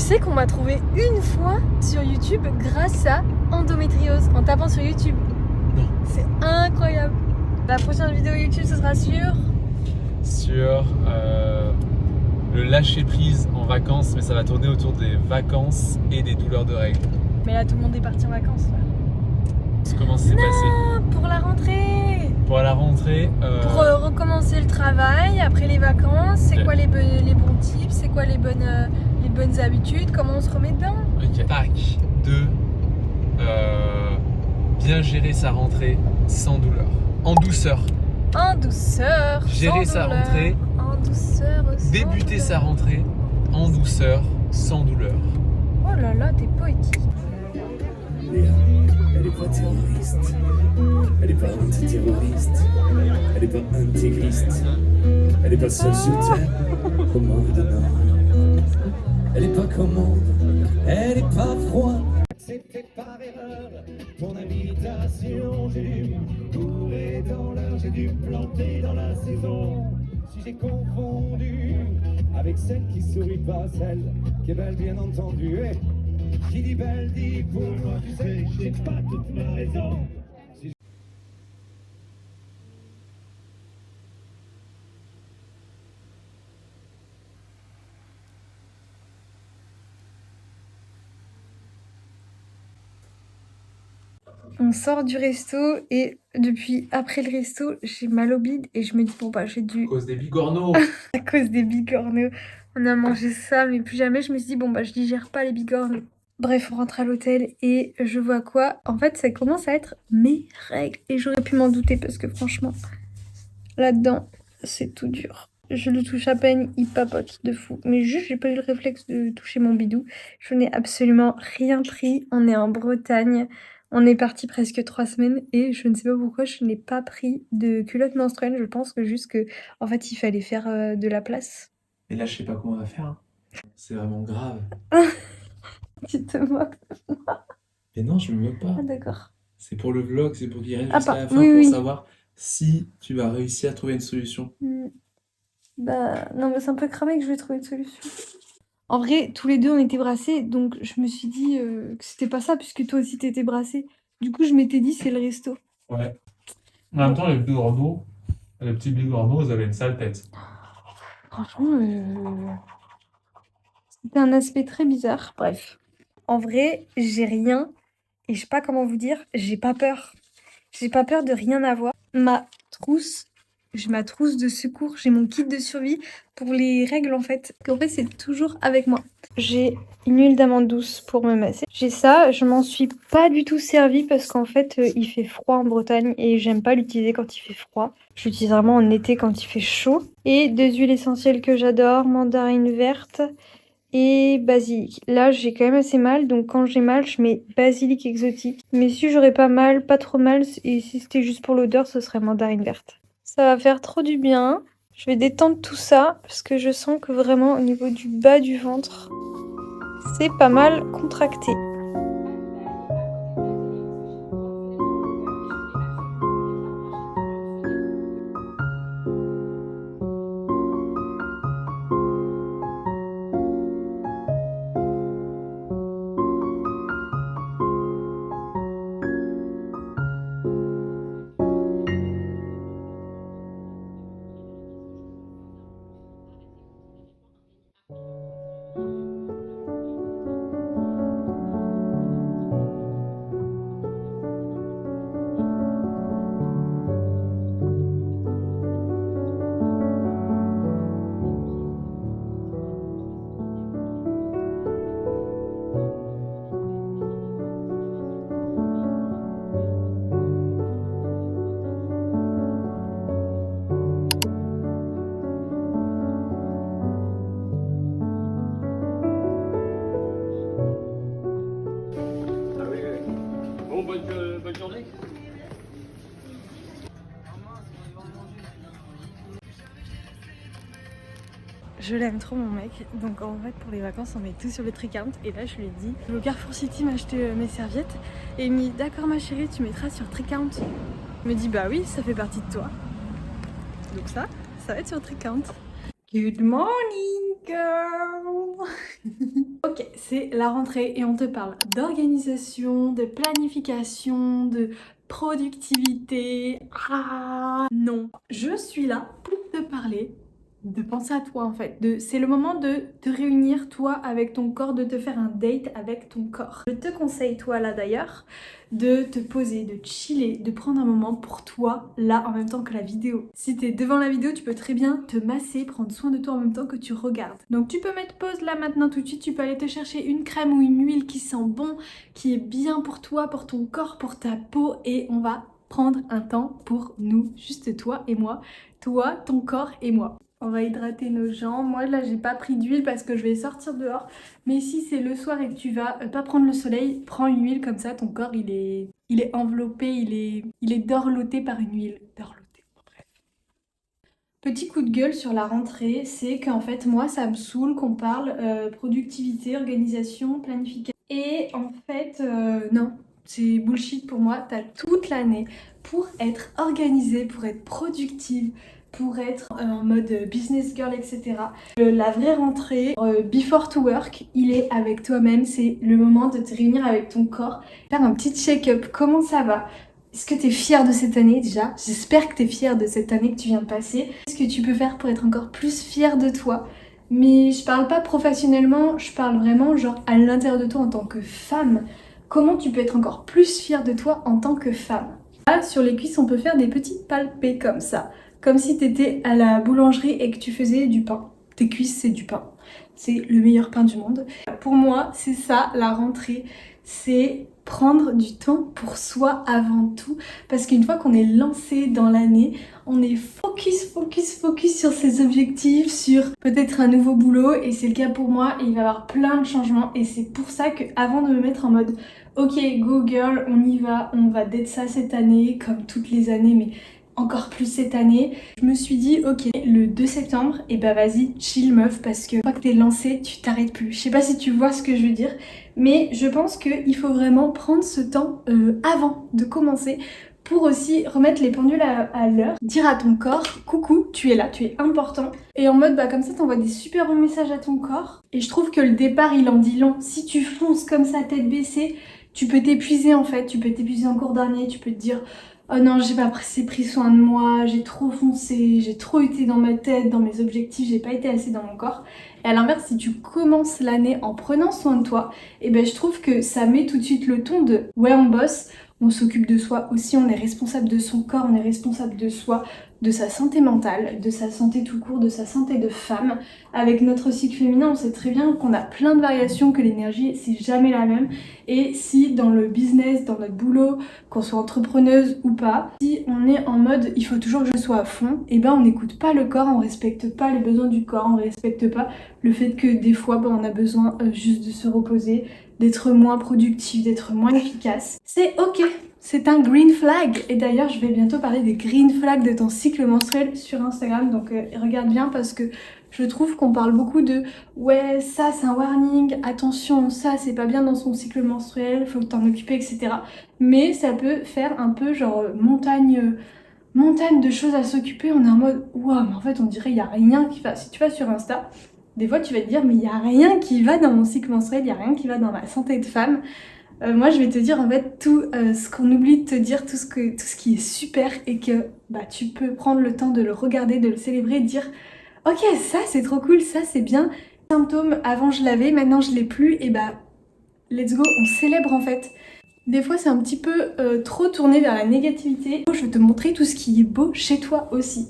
sais qu'on m'a trouvé une fois sur YouTube grâce à endométriose en tapant sur YouTube. Non. C'est incroyable. La prochaine vidéo YouTube, ce sera sur le lâcher prise en vacances, mais ça va tourner autour des vacances et des douleurs de règles. Mais là, tout le monde est parti en vacances. Là. Comment ça s'est passé Pour la rentrée. pour la rentrée? Pour recommencer le travail après les vacances. C'est quoi les bons tips? C'est quoi les bonnes habitudes? Comment on se remet dedans? Ok. Tac. De bien gérer sa rentrée sans douleur. En douceur. En douceur. Gérer sans sa douleur. rentrée. En douceur. Sans Débuter douleur. sa rentrée en douceur, sans douleur. Oh là là, t'es poétique. Léa, elle est pas terroriste, elle est pas antiterroriste, elle est pas intégriste, elle est pas seule sur terre, commande, non. Elle est pas commande, elle est pas froide. C'était par erreur ton invitation, j'ai dû courir dans l'heure, j'ai dû planter dans la saison. Si j'ai confondu avec celle qui sourit pas, celle qui est belle bien entendu. Qui dit belle dit pour moi, tu sais, j'ai pas toute ma raison. On sort du resto et depuis après le resto, j'ai mal au bide et je me dis bon bah j'ai dû À cause des bigorneaux. à cause des bigorneaux. On a mangé ça mais plus jamais je me suis dit bon bah je digère pas les bigorneaux. Bref, on rentre à l'hôtel et je vois quoi? En fait, ça commence à être mes règles et j'aurais pu m'en douter parce que franchement, là-dedans, c'est tout dur. Je le touche à peine, il papote de fou. Mais juste, j'ai pas eu le réflexe de toucher mon bidou. Je n'ai absolument rien pris. On est en Bretagne. On est parti presque 3 semaines et je ne sais pas pourquoi je n'ai pas pris de culotte menstruelle. Je pense que juste que, en fait, il fallait faire de la place. Et là, je sais pas comment on va faire. Hein. C'est vraiment grave. Tu te moques? Mais non, je me moque pas. Ah d'accord. C'est pour le vlog, c'est pour qu'il reste Ah, jusqu'à pas- la fin oui, pour oui. savoir si tu vas réussir à trouver une solution. Bah non mais c'est un peu cramé que je vais trouver une solution. En vrai, tous les deux on était brassés, donc je me suis dit que c'était pas ça puisque toi aussi t'étais brassé. Du coup je m'étais dit c'est le resto. Ouais. En même temps, les petits bigorneaux, ils avaient une sale tête. Franchement, c'était un aspect très bizarre. Bref. En vrai, j'ai rien et je sais pas comment vous dire, j'ai pas peur. J'ai pas peur de rien avoir. J'ai ma trousse de secours, j'ai mon kit de survie pour les règles en fait. En fait, c'est toujours avec moi. J'ai une huile d'amande douce pour me masser. J'ai ça, je m'en suis pas du tout servie parce qu'en fait, il fait froid en Bretagne et j'aime pas l'utiliser quand il fait froid. Je l'utilise vraiment en été quand il fait chaud. Et 2 huiles essentielles que j'adore, mandarine verte et basilic. Là, j'ai quand même assez mal, donc quand j'ai mal, je mets basilic exotique. Mais si j'aurais pas mal, pas trop mal, et si c'était juste pour l'odeur, ce serait mandarine verte. Ça va faire trop du bien. Je vais détendre tout ça, parce que je sens que vraiment, au niveau du bas du ventre, c'est pas mal contracté. Bonne journée. Je l'aime trop mon mec, donc en fait pour les vacances on met tout sur le Tricount et là je lui ai dit je vais au Carrefour City m'acheter mes serviettes et il me dit d'accord ma chérie tu mettras sur Tricount. Il me dit bah oui ça fait partie de toi. Donc ça va être sur Tricount. Good morning girl. Ok c'est la rentrée et on te parle d'organisation, de planification, de productivité. Ah non, je suis là pour te parler de penser à toi en fait. C'est le moment de te réunir toi avec ton corps, de te faire un date avec ton corps. Je te conseille toi là d'ailleurs de te poser, de chiller, de prendre un moment pour toi là en même temps que la vidéo. Si t'es devant la vidéo, tu peux très bien te masser, prendre soin de toi en même temps que tu regardes. Donc tu peux mettre pause là maintenant tout de suite, tu peux aller te chercher une crème ou une huile qui sent bon, qui est bien pour toi, pour ton corps, pour ta peau et on va prendre un temps pour nous, juste toi et moi, toi, ton corps et moi. On va hydrater nos jambes. Moi là j'ai pas pris d'huile parce que je vais sortir dehors. Mais si c'est le soir et que tu vas pas prendre le soleil, prends une huile comme ça, ton corps il est enveloppé, il est dorloté par une huile. Dorloté, bref. Petit coup de gueule sur la rentrée, c'est qu'en fait moi ça me saoule qu'on parle productivité, organisation, planification. Et en fait non, c'est bullshit pour moi. T'as toute l'année pour être organisée, pour être productive, pour être en mode business girl, etc. La vraie rentrée, before to work, il est avec toi-même. C'est le moment de te réunir avec ton corps, faire un petit check-up. Comment ça va? Est-ce que tu es fière de cette année déjà? J'espère que tu es fière de cette année que tu viens de passer. Qu'est-ce que tu peux faire pour être encore plus fière de toi? Mais je parle pas professionnellement, je parle vraiment genre à l'intérieur de toi en tant que femme. Comment tu peux être encore plus fière de toi en tant que femme? Là, sur les cuisses, on peut faire des petits palpés comme ça. Comme si tu étais à la boulangerie et que tu faisais du pain. Tes cuisses, c'est du pain. C'est le meilleur pain du monde. Pour moi, c'est ça, la rentrée. C'est prendre du temps pour soi avant tout. Parce qu'une fois qu'on est lancé dans l'année, on est focus sur ses objectifs, sur peut-être un nouveau boulot. Et c'est le cas pour moi. Et il va y avoir plein de changements. Et c'est pour ça qu'avant de me mettre en mode ok, go girl, on y va, on va date ça cette année, comme toutes les années, mais encore plus cette année. Je me suis dit, ok, le 2 septembre, et bah vas-y, chill meuf, parce que une fois que t'es lancé, tu t'arrêtes plus. Je sais pas si tu vois ce que je veux dire, mais je pense qu'il faut vraiment prendre ce temps avant de commencer pour aussi remettre les pendules à l'heure, dire à ton corps, coucou, tu es là, tu es important. Et en mode, bah comme ça, t'envoies des super bons messages à ton corps. Et je trouve que le départ, il en dit long. Si tu fonces comme ça, tête baissée, tu peux t'épuiser en fait, tu peux t'épuiser en cours d'année, tu peux te dire oh non, j'ai pas pris soin de moi, j'ai trop foncé, j'ai trop été dans ma tête, dans mes objectifs, j'ai pas été assez dans mon corps. Et à l'inverse, si tu commences l'année en prenant soin de toi, et ben je trouve que ça met tout de suite le ton de ouais, on bosse, on s'occupe de soi aussi, on est responsable de son corps, on est responsable de soi, de sa santé mentale, de sa santé tout court, de sa santé de femme. Avec notre cycle féminin, on sait très bien qu'on a plein de variations, que l'énergie c'est jamais la même. Et si dans le business, dans notre boulot, qu'on soit entrepreneuse ou pas, si on est en mode il faut toujours que je sois à fond, et ben on n'écoute pas le corps, on respecte pas les besoins du corps, on respecte pas le fait que des fois on a besoin juste de se reposer, d'être moins productif, d'être moins efficace. C'est ok, c'est un green flag. Et d'ailleurs, je vais bientôt parler des green flags de ton cycle menstruel sur Instagram. Donc regarde bien parce que je trouve qu'on parle beaucoup de ouais, ça c'est un warning, attention, ça c'est pas bien dans son cycle menstruel, faut t'en occuper, etc. Mais ça peut faire un peu genre montagne de choses à s'occuper. On est en mode waouh, mais en fait on dirait il y a rien qui va. Si tu vas sur Insta, des fois tu vas te dire mais il y a rien qui va dans mon cycle menstruel, il y a rien qui va dans ma santé de femme. Moi je vais te dire en fait tout ce qu'on oublie de te dire, tout ce qui est super et que bah tu peux prendre le temps de le regarder, de le célébrer, de dire ok ça c'est trop cool, ça c'est bien. Symptômes, avant je l'avais, maintenant je l'ai plus, et bah let's go, on célèbre en fait. Des fois c'est un petit peu trop tourné vers la négativité. Je vais te montrer tout ce qui est beau chez toi aussi.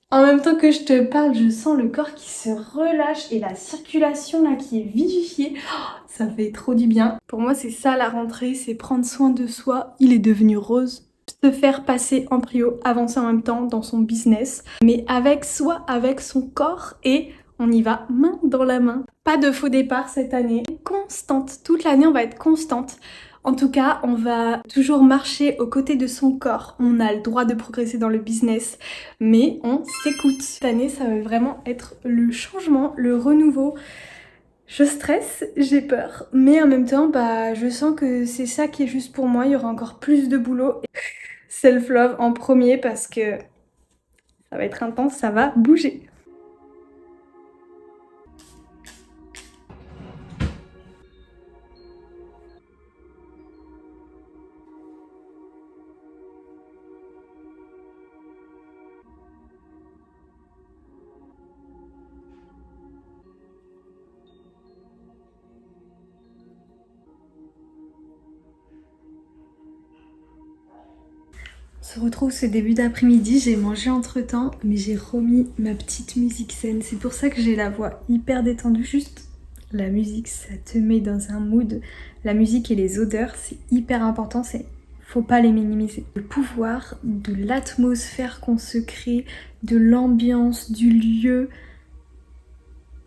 En même temps que je te parle, je sens le corps qui se relâche et la circulation là qui est vivifiée. Oh, ça fait trop du bien. Pour moi, c'est ça la rentrée, c'est prendre soin de soi. Il est devenu rose. Se faire passer en prio, avancer en même temps dans son business, mais avec soi, avec son corps, et on y va main dans la main. Pas de faux départ cette année. Constante. Toute l'année, on va être constante. En tout cas, on va toujours marcher aux côtés de son corps. On a le droit de progresser dans le business, mais on s'écoute. Cette année, ça va vraiment être le changement, le renouveau. Je stresse, j'ai peur, mais en même temps, bah, je sens que c'est ça qui est juste pour moi. Il y aura encore plus de boulot. Self-love en premier parce que ça va être intense, ça va bouger. On se retrouve ce début d'après-midi, j'ai mangé entre temps, mais j'ai remis ma petite musique zen. C'est pour ça que j'ai la voix hyper détendue. Juste la musique, ça te met dans un mood. La musique et les odeurs, c'est hyper important, faut pas les minimiser. Le pouvoir de l'atmosphère qu'on se crée, de l'ambiance, du lieu,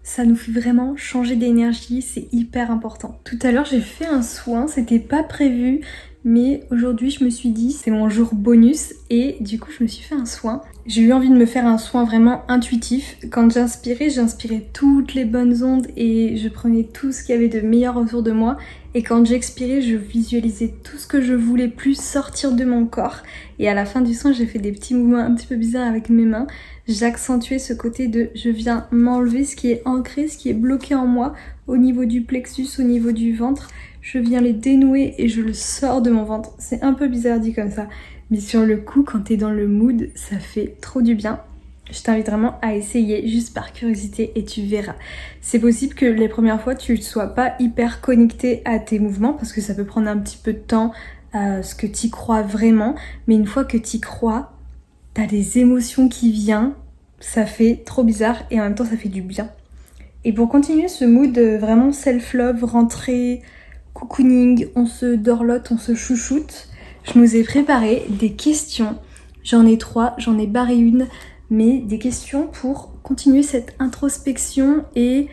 ça nous fait vraiment changer d'énergie, c'est hyper important. Tout à l'heure j'ai fait un soin, c'était pas prévu, mais aujourd'hui je me suis dit c'est mon jour bonus et du coup je me suis fait un soin. J'ai eu envie de me faire un soin vraiment intuitif. Quand j'inspirais toutes les bonnes ondes et je prenais tout ce qu'il y avait de meilleur autour de moi. Et quand j'expirais, je visualisais tout ce que je voulais plus sortir de mon corps. Et à la fin du soin, j'ai fait des petits mouvements un petit peu bizarres avec mes mains. J'accentuais ce côté de je viens m'enlever ce qui est ancré, ce qui est bloqué en moi au niveau du plexus, au niveau du ventre. Je viens les dénouer et je le sors de mon ventre. C'est un peu bizarre dit comme ça. Mais sur le coup, quand t'es dans le mood, ça fait trop du bien. Je t'invite vraiment à essayer juste par curiosité et tu verras. C'est possible que les premières fois tu ne sois pas hyper connecté à tes mouvements parce que ça peut prendre un petit peu de temps à ce que tu y crois vraiment. Mais une fois que tu y crois, t'as des émotions qui viennent, ça fait trop bizarre et en même temps ça fait du bien. Et pour continuer ce mood vraiment self-love, rentrée, cocooning, on se dorlote, on se chouchoute, je nous ai préparé des questions. J'en ai 3, j'en ai barré une. Mais des questions pour continuer cette introspection et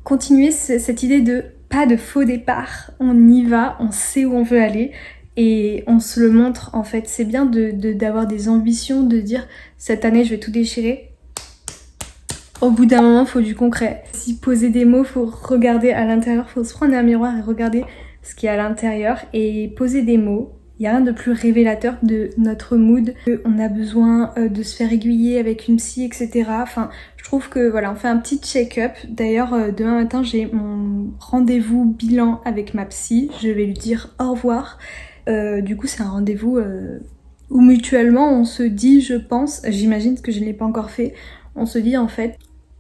continuer cette idée de pas de faux départ. On y va, on sait où on veut aller et on se le montre en fait. C'est bien d'avoir des ambitions, de dire cette année je vais tout déchirer. Au bout d'un moment, il faut du concret. Si poser des mots, faut regarder à l'intérieur, faut se prendre un miroir et regarder ce qu'il y a à l'intérieur et poser des mots. Il n'y a rien de plus révélateur de notre mood. On a besoin de se faire aiguiller avec une psy, etc. Enfin, je trouve que voilà, on fait un petit check-up. D'ailleurs, demain matin, j'ai mon rendez-vous bilan avec ma psy. Je vais lui dire au revoir. Du coup, c'est un rendez-vous où mutuellement, on se dit, je pense, j'imagine que je ne l'ai pas encore fait, on se dit en fait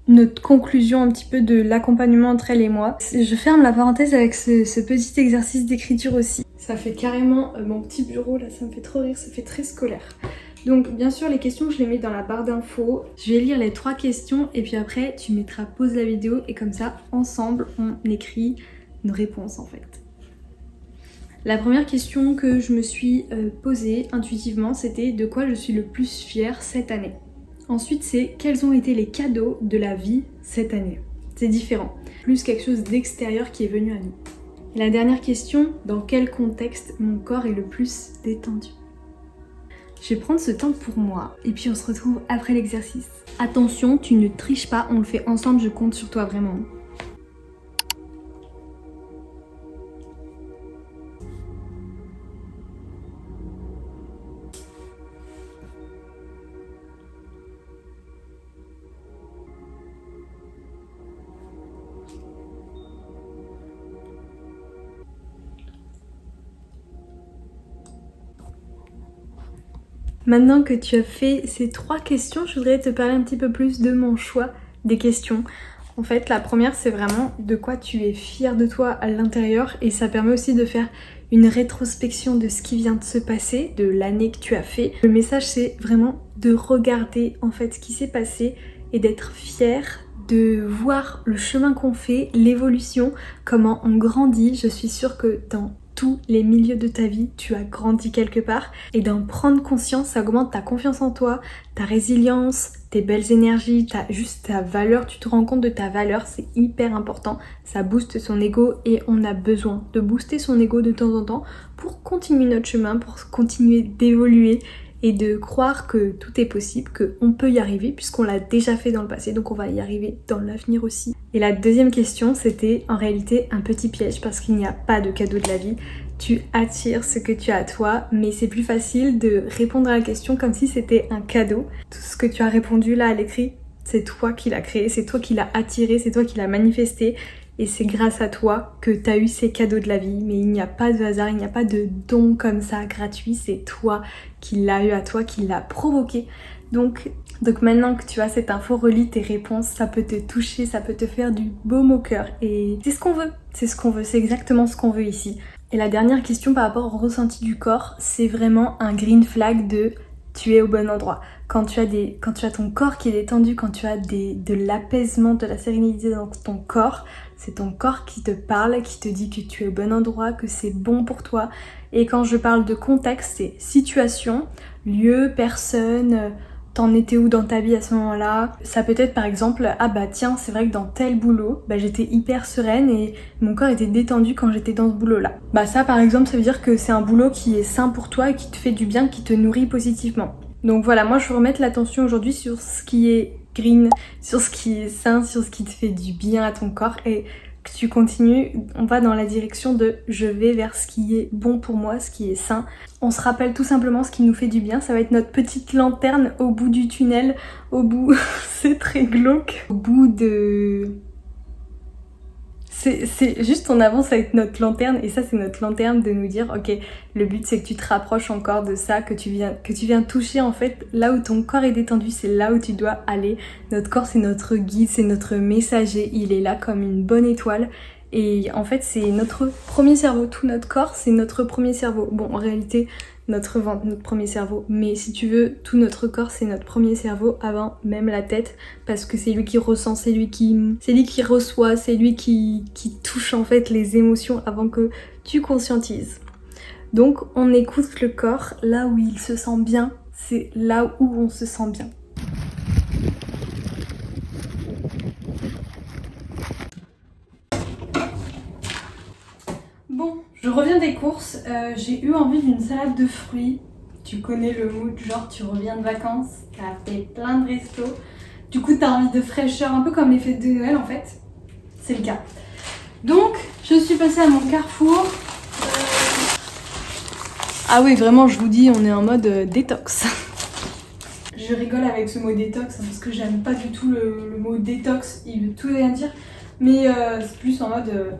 notre conclusion un petit peu de l'accompagnement entre elle et moi. Je ferme la parenthèse avec ce petit exercice d'écriture aussi. Ça fait carrément mon petit bureau là, ça me fait trop rire, ça fait très scolaire. Donc bien sûr les questions je les mets dans la barre d'infos. Je vais lire les 3 questions et puis après tu mettras pause la vidéo et comme ça ensemble on écrit nos réponses en fait. La première question que je me suis posée intuitivement c'était de quoi je suis le plus fière cette année. Ensuite c'est quels ont été les cadeaux de la vie cette année. C'est différent, plus quelque chose d'extérieur qui est venu à nous. Et la dernière question, dans quel contexte mon corps est le plus détendu? Je vais prendre ce temps pour moi et puis on se retrouve après l'exercice. Attention, tu ne triches pas, on le fait ensemble, je compte sur toi vraiment. Maintenant que tu as fait ces 3 questions, je voudrais te parler un petit peu plus de mon choix des questions. En fait, la première, c'est vraiment de quoi tu es fier de toi à l'intérieur et ça permet aussi de faire une rétrospection de ce qui vient de se passer, de l'année que tu as fait. Le message, c'est vraiment de regarder en fait ce qui s'est passé et d'être fier de voir le chemin qu'on fait, l'évolution, comment on grandit. Je suis sûre que dans tous les milieux de ta vie, tu as grandi quelque part et d'en prendre conscience, ça augmente ta confiance en toi, ta résilience, tes belles énergies, juste ta valeur, tu te rends compte de ta valeur, c'est hyper important, ça booste son ego et on a besoin de booster son ego de temps en temps pour continuer notre chemin, pour continuer d'évoluer et de croire que tout est possible, qu'on peut y arriver puisqu'on l'a déjà fait dans le passé, donc on va y arriver dans l'avenir aussi. Et la deuxième question, c'était en réalité un petit piège parce qu'il n'y a pas de cadeau de la vie. Tu attires ce que tu as à toi, mais c'est plus facile de répondre à la question comme si c'était un cadeau. Tout ce que tu as répondu là à l'écrit, c'est toi qui l'as créé, c'est toi qui l'as attiré, c'est toi qui l'as manifesté. Et c'est grâce à toi que tu as eu ces cadeaux de la vie. Mais il n'y a pas de hasard, il n'y a pas de don comme ça gratuit. C'est toi qui l'as eu à toi, qui l'a provoqué. Donc maintenant que tu as cette info, relis tes réponses. Ça peut te toucher, ça peut te faire du baume au cœur. Et c'est ce qu'on veut. C'est ce qu'on veut, c'est exactement ce qu'on veut ici. Et la dernière question par rapport au ressenti du corps, c'est vraiment un green flag de tu es au bon endroit. Quand tu as ton corps qui est détendu, quand tu as de l'apaisement, de la sérénité dans ton corps, c'est ton corps qui te parle, qui te dit que tu es au bon endroit, que c'est bon pour toi. Et quand je parle de contexte, c'est situation, lieu, personne, t'en étais où dans ta vie à ce moment-là. Ça peut être par exemple, ah bah tiens, c'est vrai que dans tel boulot, bah j'étais hyper sereine et mon corps était détendu quand j'étais dans ce boulot-là. Bah ça par exemple, ça veut dire que c'est un boulot qui est sain pour toi et qui te fait du bien, qui te nourrit positivement. Donc voilà, moi je veux remettre l'attention aujourd'hui sur ce qui est green, sur ce qui est sain, sur ce qui te fait du bien à ton corps et que tu continues, on va dans la direction de je vais vers ce qui est bon pour moi, ce qui est sain. On se rappelle tout simplement ce qui nous fait du bien, ça va être notre petite lanterne au bout du tunnel, au bout, c'est très glauque, au bout de... C'est juste on avance avec notre lanterne et ça c'est notre lanterne de nous dire ok, le but c'est que tu te rapproches encore de ça, que tu viens toucher en fait là où ton corps est détendu, c'est là où tu dois aller. Notre corps c'est notre guide, c'est notre messager, il est là comme une bonne étoile et en fait c'est notre premier cerveau, tout notre corps c'est notre premier cerveau. Bon en réalité notre ventre, notre premier cerveau, mais si tu veux tout notre corps c'est notre premier cerveau avant même la tête parce que c'est lui qui ressent, c'est lui qui reçoit, c'est lui qui touche en fait les émotions avant que tu conscientises. Donc on écoute le corps là où il se sent bien, c'est là où on se sent bien. Bon, je reviens des courses, j'ai eu envie d'une salade de fruits. Tu connais le mood, genre tu reviens de vacances, t'as fait plein de restos. Du coup t'as envie de fraîcheur, un peu comme les fêtes de Noël en fait. C'est le cas. Donc je suis passée à mon Carrefour. Ah oui vraiment je vous dis on est en mode détox. Je rigole avec ce mot détox parce que j'aime pas du tout le mot détox, il veut tout et rien dire. Mais c'est plus en mode...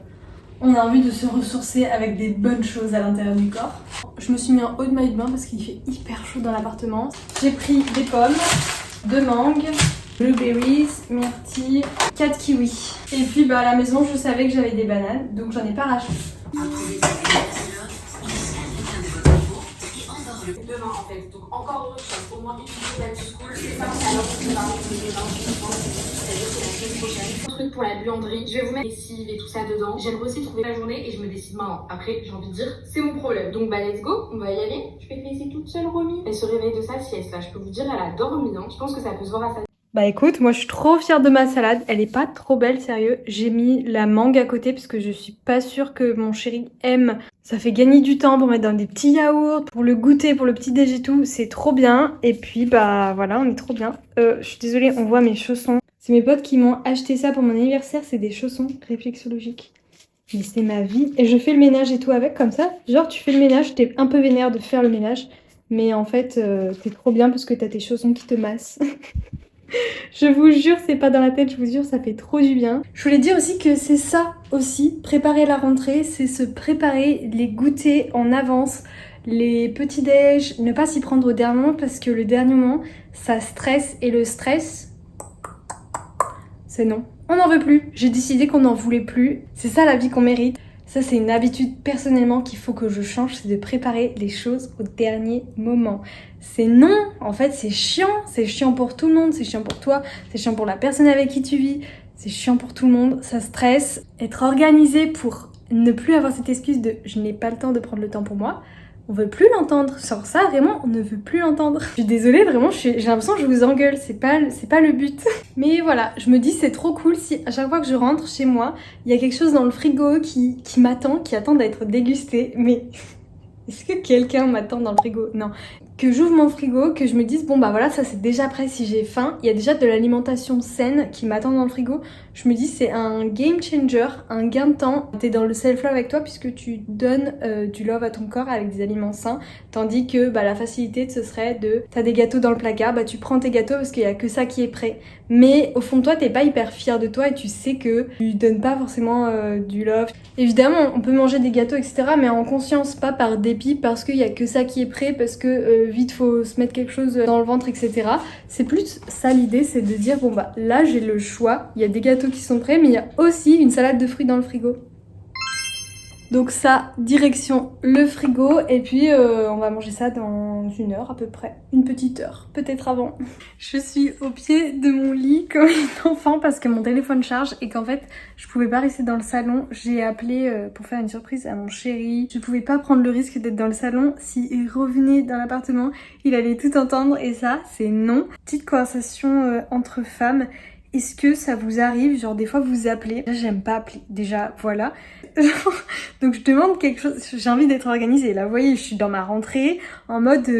on a envie de se ressourcer avec des bonnes choses à l'intérieur du corps. Je me suis mis en haut de maillot de bain parce qu'il fait hyper chaud dans l'appartement. J'ai pris des pommes, 2 mangues, blueberries, myrtilles, 4 kiwis. Et puis bah à la maison je savais que j'avais des bananes donc j'en ai pas racheté. Demain en fait, donc encore autre chose, au moins une vidéo back to school, c'est pas alors c'est la semaine prochaine. Un truc pour la buanderie, je vais vous mettre les lessives et tout ça dedans. J'aimerais aussi trouver la journée et je me décide maintenant. Après j'ai envie de dire, c'est mon problème. Donc bah let's go, on va y aller. Je vais te laisser toute seule Romy. Elle se réveille de sa sieste là, je peux vous dire elle a dormi, hein. Je pense que ça peut se voir à sa... Bah écoute, moi je suis trop fière de ma salade, elle est pas trop belle, sérieux. J'ai mis la mangue à côté parce que je suis pas sûre que mon chéri aime. Ça fait gagner du temps pour mettre dans des petits yaourts, pour le goûter, pour le petit déj et tout, c'est trop bien. Et puis bah voilà, on est trop bien. Je suis désolée, on voit mes chaussons. C'est mes potes qui m'ont acheté ça pour mon anniversaire, c'est des chaussons réflexologiques. Mais c'est ma vie. Et je fais le ménage et tout avec comme ça. Genre tu fais le ménage, t'es un peu vénère de faire le ménage. Mais en fait, t'es trop bien parce que t'as tes chaussons qui te massent. Je vous jure, c'est pas dans la tête, je vous jure, ça fait trop du bien. Je voulais dire aussi que c'est ça aussi, préparer la rentrée, c'est se préparer les goûters en avance, les petits déj, ne pas s'y prendre au dernier moment parce que le dernier moment, ça stresse et le stress, c'est non. On n'en veut plus, j'ai décidé qu'on n'en voulait plus, c'est ça la vie qu'on mérite. Ça c'est une habitude personnellement qu'il faut que je change, c'est de préparer les choses au dernier moment. C'est non, en fait c'est chiant pour tout le monde, c'est chiant pour toi, c'est chiant pour la personne avec qui tu vis, c'est chiant pour tout le monde, ça stresse. Être organisé pour ne plus avoir cette excuse de je n'ai pas le temps de prendre le temps pour moi, on veut plus l'entendre. Sur ça vraiment on ne veut plus l'entendre. Je suis désolée vraiment, j'ai l'impression que je vous engueule, c'est pas le but. Mais voilà, je me dis c'est trop cool si à chaque fois que je rentre chez moi, il y a quelque chose dans le frigo qui m'attend, qui attend d'être dégusté. Mais est-ce que quelqu'un m'attend dans le frigo? Non. Que j'ouvre mon frigo, que je me dise bon bah voilà ça c'est déjà prêt si j'ai faim, il y a déjà de l'alimentation saine qui m'attend dans le frigo, je me dis c'est un game changer, un gain de temps, t'es dans le self-love avec toi puisque tu donnes du love à ton corps avec des aliments sains, tandis que bah la facilité ce serait de t'as des gâteaux dans le placard, bah tu prends tes gâteaux parce qu'il y a que ça qui est prêt, mais au fond de toi t'es pas hyper fier de toi et tu sais que tu donnes pas forcément du love. Évidemment on peut manger des gâteaux etc mais en conscience, pas par dépit parce qu'il y a que ça qui est prêt, parce que vite faut se mettre quelque chose dans le ventre etc. C'est plus ça l'idée, c'est de dire bon bah là j'ai le choix, il y a des gâteaux qui sont prêts mais il y a aussi une salade de fruits dans le frigo. Donc ça, direction le frigo et puis on va manger ça dans 1 heure à peu près. Une petite heure, peut-être avant. Je suis au pied de mon lit comme une enfant parce que mon téléphone charge et qu'en fait je pouvais pas rester dans le salon. J'ai appelé pour faire une surprise à mon chéri. Je pouvais pas prendre le risque d'être dans le salon. S'il revenait dans l'appartement, il allait tout entendre et ça c'est non. Petite conversation entre femmes. Est-ce que ça vous arrive, genre des fois vous appelez, j'aime pas appeler, déjà voilà, donc je demande quelque chose, j'ai envie d'être organisée, là vous voyez je suis dans ma rentrée, en mode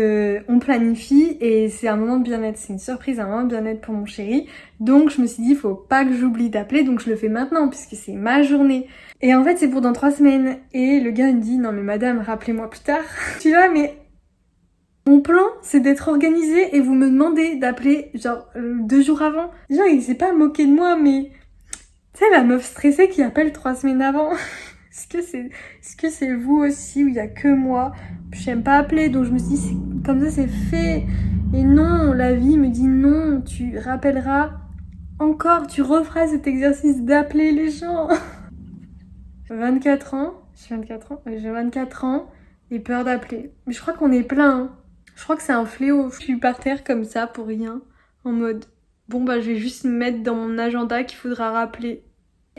on planifie et c'est un moment de bien-être, c'est une surprise, un moment de bien-être pour mon chéri, donc je me suis dit faut pas que j'oublie d'appeler, donc je le fais maintenant puisque c'est ma journée. Et en fait c'est pour dans 3 semaines, et le gars il me dit non mais madame rappelez-moi plus tard, tu vois mais... Mon plan, c'est d'être organisée et vous me demandez d'appeler genre 2 jours avant. Genre, il s'est pas moqué de moi, mais... Tu sais, la meuf stressée qui appelle 3 semaines avant. Est-ce que c'est vous aussi, où il y a que moi? J'aime pas appeler, donc je me suis dit, comme ça c'est fait. Et non, la vie me dit non, tu rappelleras encore, tu referas cet exercice d'appeler les gens. 24 ans, j'ai 24 ans, j'ai 24 ans et peur d'appeler. Mais je crois qu'on est plein, hein. Je crois que c'est un fléau. Je suis par terre comme ça pour rien. En mode, bon bah je vais juste mettre dans mon agenda qu'il faudra rappeler.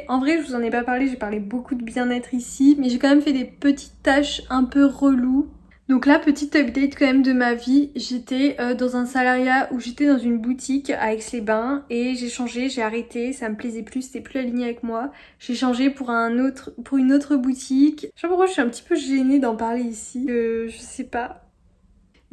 En vrai, je vous en ai pas parlé, j'ai parlé beaucoup de bien-être ici, mais j'ai quand même fait des petites tâches un peu reloues. Donc là, petite update quand même de ma vie, j'étais dans un salariat où j'étais dans une boutique à Aix-les-Bains et j'ai changé, j'ai arrêté, ça me plaisait plus, c'était plus aligné avec moi. J'ai changé pour une autre boutique. Je sais pas pourquoi je suis un petit peu gênée d'en parler ici, je sais pas.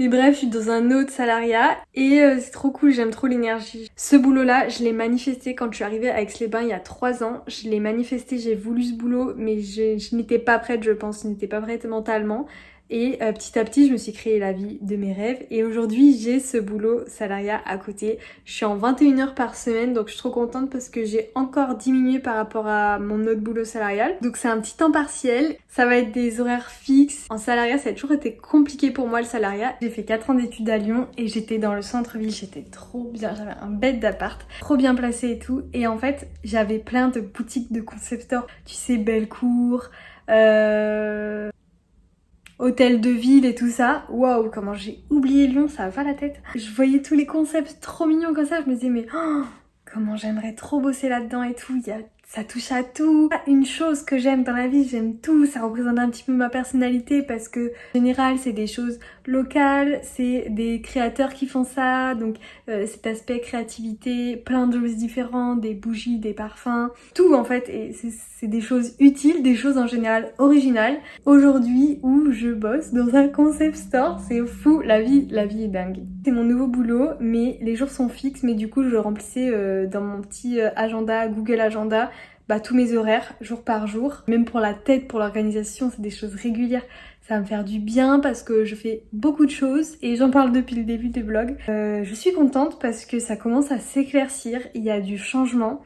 Mais bref, je suis dans un autre salariat et c'est trop cool, j'aime trop l'énergie. Ce boulot-là, je l'ai manifesté quand je suis arrivée à Aix-les-Bains il y a 3 ans. Je l'ai manifesté, j'ai voulu ce boulot, mais je n'étais pas prête, je pense, je n'étais pas prête mentalement. Et petit à petit, je me suis créé la vie de mes rêves. Et aujourd'hui, j'ai ce boulot salariat à côté. Je suis en 21 heures par semaine, donc je suis trop contente parce que j'ai encore diminué par rapport à mon autre boulot salarial. Donc c'est un petit temps partiel. Ça va être des horaires fixes. En salariat, ça a toujours été compliqué pour moi le salariat. J'ai fait 4 ans d'études à Lyon et j'étais dans le centre-ville. J'étais trop bien. J'avais un bête d'appart, trop bien placé et tout. Et en fait, j'avais plein de boutiques de concept store. Tu sais, Bellecour, hôtel de ville et tout ça. Waouh, comment j'ai oublié Lyon, ça va pas la tête. Je voyais tous les concepts trop mignons comme ça, je me disais mais comment j'aimerais trop bosser là-dedans et tout. Ça touche à tout. Une chose que j'aime dans la vie, j'aime tout. Ça représente un petit peu ma personnalité parce que en général c'est des choses locales, c'est des créateurs qui font ça, donc cet aspect créativité, plein de choses différentes, des bougies, des parfums, tout en fait, et c'est des choses utiles, des choses en général originales. Aujourd'hui où je bosse dans un concept store, c'est fou, la vie est dingue. C'est mon nouveau boulot, mais les jours sont fixes, mais du coup je remplissais dans mon petit agenda, Google Agenda, tous mes horaires, jour par jour. Même pour la tête, pour l'organisation, c'est des choses régulières. Ça va me faire du bien parce que je fais beaucoup de choses et j'en parle depuis le début des vlogs. Je suis contente parce que ça commence à s'éclaircir, il y a du changement.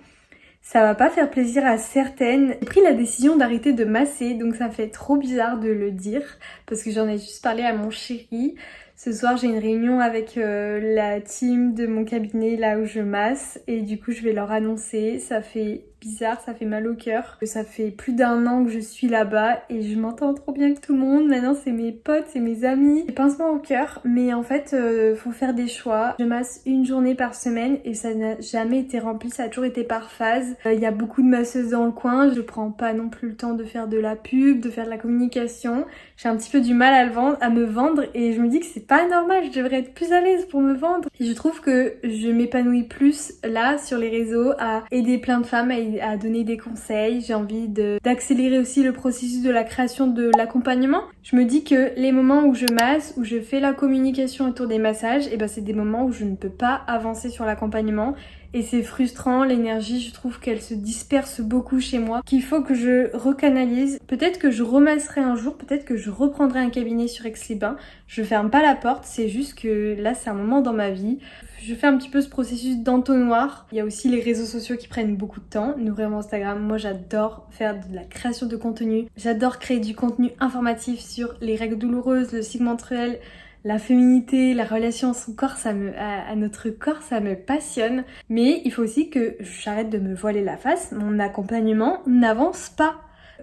Ça va pas faire plaisir à certaines. J'ai pris la décision d'arrêter de masser, donc ça fait trop bizarre de le dire parce que j'en ai juste parlé à mon chéri. Ce soir, j'ai une réunion avec la team de mon cabinet là où je masse et du coup, je vais leur annoncer. Ça fait bizarre, ça fait mal au cœur. Ça fait plus d'1 an que je suis là-bas et je m'entends trop bien avec tout le monde. Maintenant, c'est mes potes, c'est mes amis. J'ai pincement au cœur, mais en fait, faut faire des choix. Je masse 1 journée par semaine et ça n'a jamais été rempli, ça a toujours été par phase. Il y a beaucoup de masseuses dans le coin. Je prends pas non plus le temps de faire de la pub, de faire de la communication. J'ai un petit peu du mal à me vendre et je me dis que c'est pas normal, je devrais être plus à l'aise pour me vendre. Et je trouve que je m'épanouis plus là sur les réseaux à aider plein de femmes, à donner des conseils. J'ai envie d'accélérer aussi le processus de la création de l'accompagnement. Je me dis que les moments où je masse, où je fais la communication autour des massages, et c'est des moments où je ne peux pas avancer sur l'accompagnement. Et c'est frustrant, l'énergie, je trouve qu'elle se disperse beaucoup chez moi, qu'il faut que je recanalise. Peut-être que je remasserai un jour, peut-être que je reprendrai un cabinet sur Aix-les-Bains. Je ferme pas la porte, c'est juste que là c'est un moment dans ma vie. Je fais un petit peu ce processus d'entonnoir. Il y a aussi les réseaux sociaux qui prennent beaucoup de temps, notamment Instagram. Moi j'adore faire de la création de contenu. J'adore créer du contenu informatif sur les règles douloureuses, le cycle menstruel, la féminité, la relation à son corps, à notre corps, ça me passionne. Mais il faut aussi que j'arrête de me voiler la face. Mon accompagnement n'avance pas.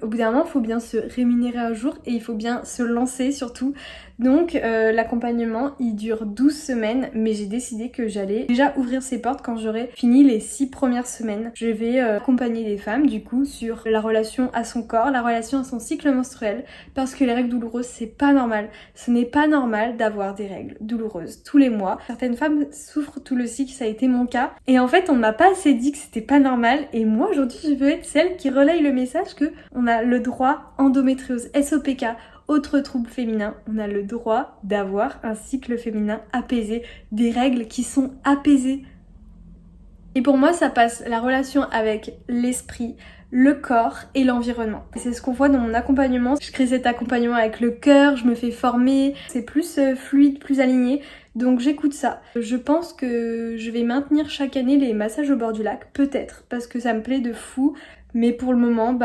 Au bout d'un moment, il faut bien se rémunérer un jour et il faut bien se lancer surtout. Donc l'accompagnement, il dure 12 semaines, mais j'ai décidé que j'allais déjà ouvrir ses portes quand j'aurai fini les 6 premières semaines. Je vais accompagner les femmes du coup sur la relation à son corps, la relation à son cycle menstruel, parce que les règles douloureuses, c'est pas normal. Ce n'est pas normal d'avoir des règles douloureuses tous les mois. Certaines femmes souffrent tout le cycle, ça a été mon cas. Et en fait, on m'a pas assez dit que c'était pas normal. Et moi, aujourd'hui, je veux être celle qui relaye le message que on a le droit, endométriose, SOPK, autres troubles féminins, on a le droit d'avoir un cycle féminin apaisé, des règles qui sont apaisées. Et pour moi, ça passe la relation avec l'esprit, le corps et l'environnement. Et c'est ce qu'on voit dans mon accompagnement. Je crée cet accompagnement avec le cœur, je me fais former, c'est plus fluide, plus aligné. Donc j'écoute ça. Je pense que je vais maintenir chaque année les massages au bord du lac, peut-être, parce que ça me plaît de fou. Mais pour le moment,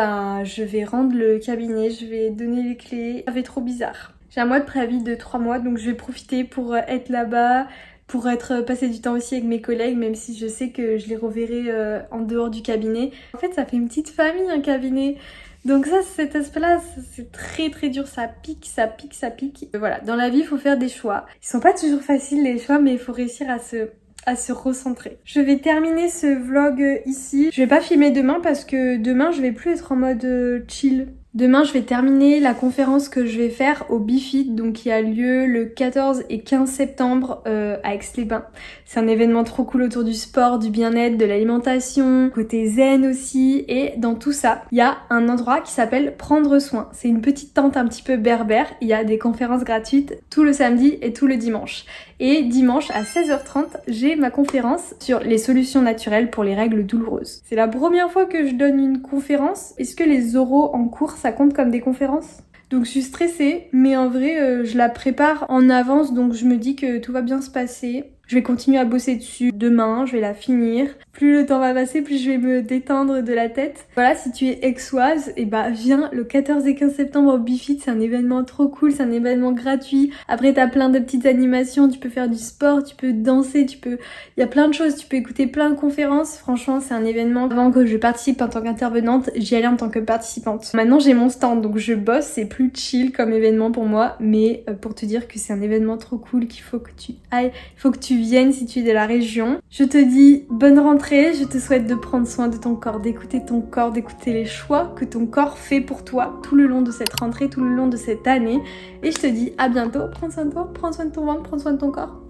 je vais rendre le cabinet, je vais donner les clés. Ça fait trop bizarre. J'ai un mois de préavis de 3 mois, donc je vais profiter pour être là-bas, pour passer du temps aussi avec mes collègues, même si je sais que je les reverrai en dehors du cabinet. En fait, ça fait une petite famille, un cabinet. Donc ça, cet aspect-là, c'est très très dur, ça pique, ça pique, ça pique. Voilà, dans la vie, il faut faire des choix. Ils sont pas toujours faciles les choix, mais il faut réussir à se recentrer. Je vais terminer ce vlog ici. Je vais pas filmer demain parce que demain je vais plus être en mode chill. Demain je vais terminer la conférence que je vais faire au BeFit, donc qui a lieu le 14 et 15 septembre à Aix-les-Bains. C'est un événement trop cool autour du sport, du bien-être, de l'alimentation, côté zen aussi. Et dans tout ça, il y a un endroit qui s'appelle Prendre Soin. C'est une petite tente un petit peu berbère. Il y a des conférences gratuites tout le samedi et tout le dimanche. Et dimanche à 16h30, j'ai ma conférence sur les solutions naturelles pour les règles douloureuses. C'est la première fois que je donne une conférence. Est-ce que les oraux en cours, ça compte comme des conférences ? Donc je suis stressée, mais en vrai, je la prépare en avance, donc je me dis que tout va bien se passer. Je vais continuer à bosser dessus demain, je vais la finir. Plus le temps va passer, plus je vais me détendre de la tête. Voilà, si tu es aixoise, viens le 14 et 15 septembre au BeFit, c'est un événement trop cool, c'est un événement gratuit. Après t'as plein de petites animations, tu peux faire du sport, tu peux danser, il y a plein de choses, tu peux écouter plein de conférences. Franchement, c'est un événement. Avant que je participe en tant qu'intervenante, j'y allais en tant que participante. Maintenant j'ai mon stand, donc je bosse, c'est plus chill comme événement pour moi, mais pour te dire que c'est un événement trop cool, qu'il faut que tu ailles, il faut que tu viennes si tu es de la région. Je te dis bonne rentrée, je te souhaite de prendre soin de ton corps, d'écouter les choix que ton corps fait pour toi tout le long de cette rentrée, tout le long de cette année. Et je te dis à bientôt, prends soin de toi, prends soin de ton ventre, prends soin de ton corps.